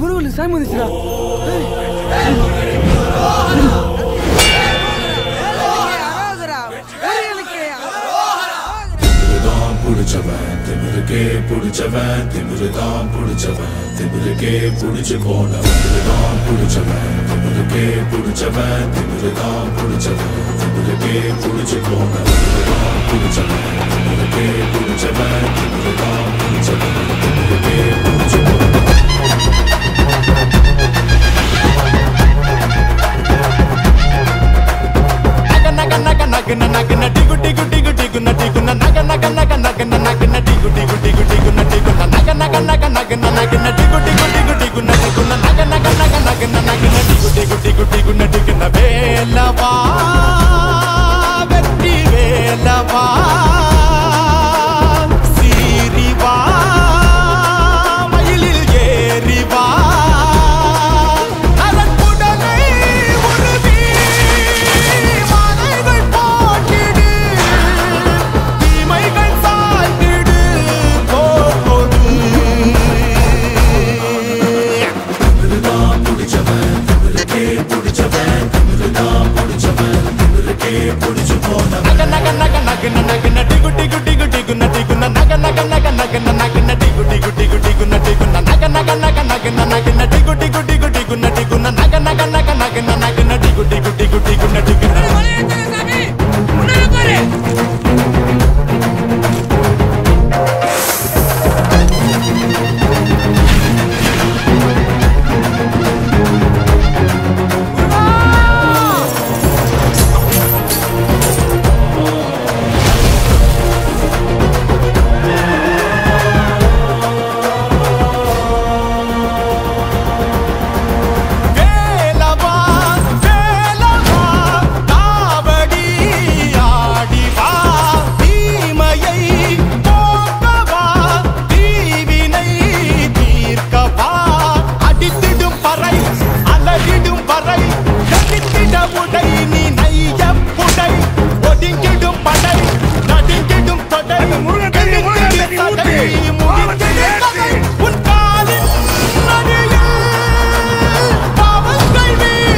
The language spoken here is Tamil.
முருகன் சாமி வந்துச்சுடா. திமிருக்கே புடிச்சவன் திமிருதான் புடிச்சவன் திமிருக்கே புடிச்சு போனவன் திமிருதான் புடிச்சவன் திமிருக்கே புடிச்சவன் திமிருதான் புடிச்சவன் திமிருக்கே புடிச்சு போனவன் திமிருதான் புடிச்சவன் திமிருக்கே புடிச்சவன் திமிருதான் புடிச்சவன் திமிருக்கே புடிச்சு போனவன் naga naga naga